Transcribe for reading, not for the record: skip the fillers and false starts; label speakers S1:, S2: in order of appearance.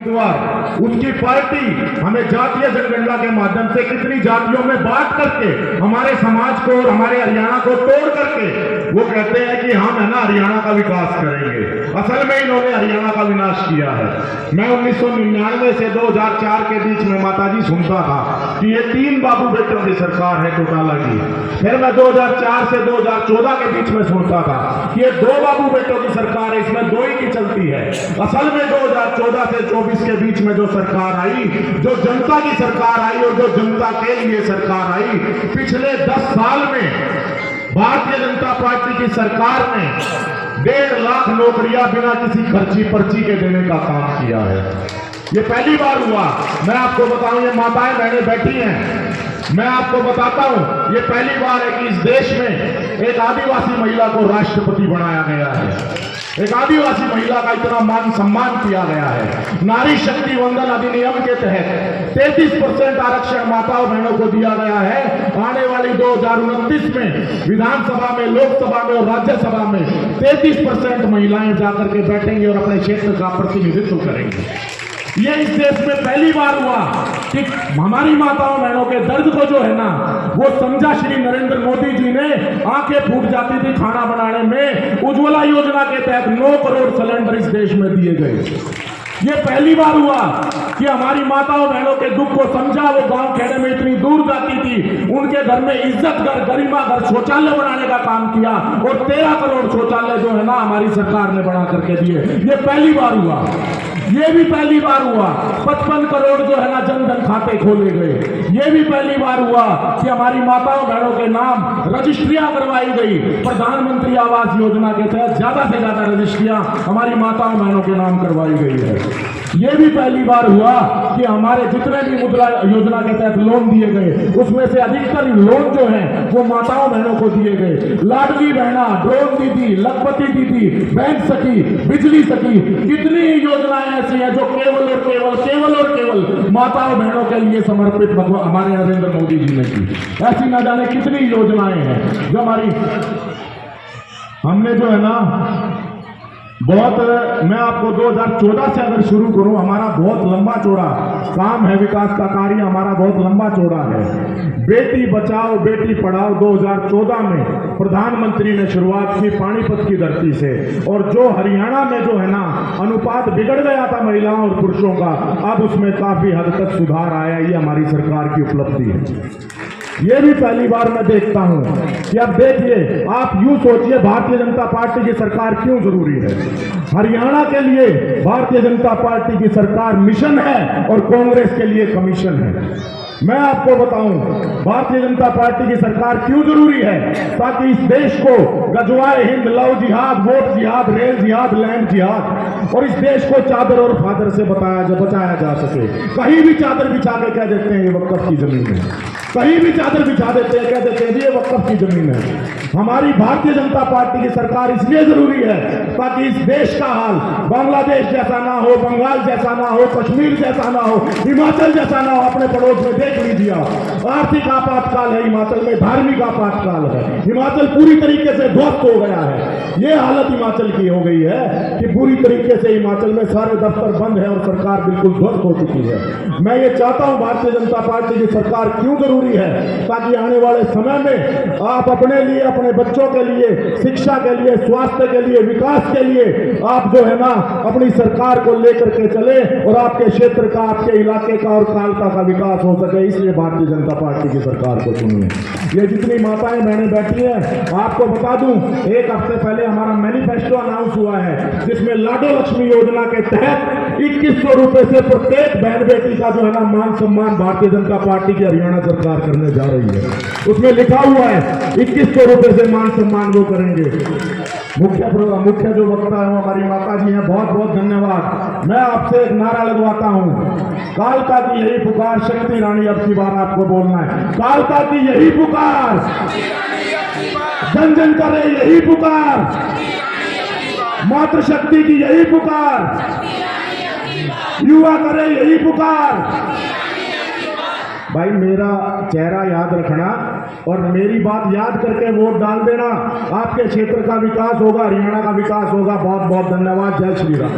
S1: उसकी पार्टी हमें जातीय जनगणना के माध्यम से कितनी जातियों में बांट करके हमारे समाज को और हमारे हरियाणा को तोड़ करके वो कहते हैं कि हम है ना हरियाणा का विकास करेंगे। असल में इन्होंने हरियाणा का विनाश किया है। मैं 1999 से 2004 के बीच में माताजी सुनता था कि ये 3 बाबू बेटों की सरकार है चौटाला की। फिर मैं 2004 से 2014 के बीच में सुनता था कि ये 2 बाबू बेटों की सरकार है, इसमें 2 ही की चलती है। असल में 2014 से 24 के बीच में जो सरकार आई, जो जनता की सरकार आई और जो जनता के लिए सरकार आई, पिछले 10 साल में भारतीय जनता पार्टी की सरकार ने 1.5 लाख नौकरियां बिना किसी खर्ची पर्ची के देने का काम किया है। ये पहली बार हुआ। मैं आपको बताऊं, ये माताएं बहनें बैठी हैं, मैं आपको बताता हूं, ये पहली बार है कि इस देश में एक आदिवासी महिला को राष्ट्रपति बनाया गया है। एक आदिवासी महिला का इतना मान सम्मान किया गया है। नारी शक्ति वंदन अधिनियम के तहत 33% आरक्षण माताओं बहनों को दिया गया है। आने वाली 2029 में विधानसभा में, लोकसभा में और राज्यसभा में 33% महिलाएं जाकर के बैठेंगी और अपने क्षेत्र का प्रतिनिधित्व करेंगी। ये इस देश में पहली बार हुआ कि हमारी माताओं बहनों के दर्द को जो है ना, वो समझा श्री नरेंद्र मोदी जी ने। आंखें फूट जाती थी खाना बनाने में, उज्ज्वला योजना के तहत 9 करोड़ सिलेंडर इस देश में दिए गए। ये पहली बार हुआ कि हमारी माताओं बहनों के दुख को समझा। वो गांव खेड़े में इतनी दूर जाती थी, उनके घर में इज्जत घर, गरिमा घर, शौचालय बनाने का काम किया और 13 करोड़ शौचालय जो है ना हमारी सरकार ने बना करके दिए। ये पहली बार हुआ। ये भी पहली बार हुआ 55 करोड़ जो है ना जनधन खाते खोले गए। ये भी पहली बार हुआ कि हमारी माताओं बहनों के नाम रजिस्ट्रियां करवाई गई। प्रधानमंत्री आवास योजना के तहत ज्यादा से ज्यादा रजिस्ट्रियां हमारी माताओं बहनों के नाम करवाई गई है। ये भी पहली बार हुआ कि हमारे जितने भी मुद्रा योजना के तहत लोन दिए गए, उसमें से अधिकतर लोन जो है वो माताओं बहनों को दिए गए। लाडली बहना, ड्रोन दीदी, लखपति दीदी, बैंक सखी, बिजली सखी, कितनी योजनाएं ऐसी हैं जो केवल माताओं बहनों के लिए समर्पित हमारे नरेंद्र मोदी जी ने की। ऐसी ना जाने कितनी योजनाएं हैं जो हमारी हमने जो है ना बहुत, मैं आपको 2014 से अगर शुरू करूं, हमारा बहुत लंबा चौड़ा काम है। विकास का कार्य हमारा बहुत लंबा चौड़ा है। बेटी बचाओ बेटी पढ़ाओ 2014 में प्रधानमंत्री ने शुरुआत की पानीपत की धरती से, और जो हरियाणा में जो है ना अनुपात बिगड़ गया था महिलाओं और पुरुषों का, अब उसमें काफी हद तक सुधार आया। ये हमारी सरकार की उपलब्धि है। ये भी पहली बार मैं देखता हूं कि अब देखिए, आप यूं सोचिए भारतीय जनता पार्टी की सरकार क्यों जरूरी है। हरियाणा के लिए भारतीय जनता पार्टी की सरकार मिशन है और कांग्रेस के लिए कमीशन है। मैं आपको बताऊं भारतीय जनता पार्टी की सरकार क्यों जरूरी है, ताकि इस देश को गजवाए हिंद, लव जिहाद, वोट जिहाद, रेल जिहाद, लैंड जिहाद, और इस देश को चादर और फादर से बचाया जा सके। कहीं भी चादर बिछा के कह देते हैं ये वक्फ की जमीन है, कहीं भी चादर बिछा देते हैं, कह देते हैं ये वक्फ की जमीन है। हमारी भारतीय जनता पार्टी की सरकार इसलिए जरूरी है ताकि इस देश का हाल बांग्लादेश जैसा ना हो, बंगाल जैसा ना हो, कश्मीर जैसा ना हो, हिमाचल जैसा ना हो। अपने पड़ोस में देख लीजिए, आर्थिक आपातकाल है हिमाचल में, धार्मिक आपातकाल है। हिमाचल पूरी तरीके से ध्वस्त हो गया है। ये हालत हिमाचल की हो गई है कि पूरी तरीके से हिमाचल में सारे दफ्तर बंद है और सरकार बिल्कुल ध्वस्त हो चुकी है। मैं ये चाहता हूं भारतीय जनता पार्टी की सरकार क्यों जरूरी है, ताकि आने वाले समय में आप अपने लिए, अपने बच्चों के लिए, शिक्षा के लिए, स्वास्थ्य के लिए, विकास के लिए आप जो है ना अपनी सरकार को लेकर के चले और आपके क्षेत्र का, आपके इलाके का और कालका का विकास हो सके। इसलिए भारतीय जनता पार्टी की सरकार को चुनिए। ये जितनी माताएं बहनें बैठी हैं, आपको बता दूं, 1 हफ्ते पहले हमारा मैनिफेस्टो अनाउंस हुआ है, जिसमें लाडो लक्ष्मी योजना के तहत 2100 रुपए से प्रत्येक बहन बेटी का जो है ना मान सम्मान भारतीय जनता पार्टी की हरियाणा सरकार करने जा रही है। उसमें लिखा हुआ है 2100 रुपए से मान सम्मान वो करेंगे। मुख्य जो वक्ता है वो हमारी माता जी हैं, बहुत बहुत धन्यवाद। मैं आपसे एक नारा लगवाता हूं, कालका की यही पुकार, शक्ति रानी अब की बार आपको बोलना है। कालका की यही पुकार, जन जन करे यही पुकार, मातृशक्ति की यही पुकार, युवा करे यही पुकार। भाई मेरा चेहरा याद रखना और मेरी बात याद करके वोट डाल देना। आपके क्षेत्र का विकास होगा, हरियाणा का विकास होगा। बहुत बहुत धन्यवाद। जय श्री राम।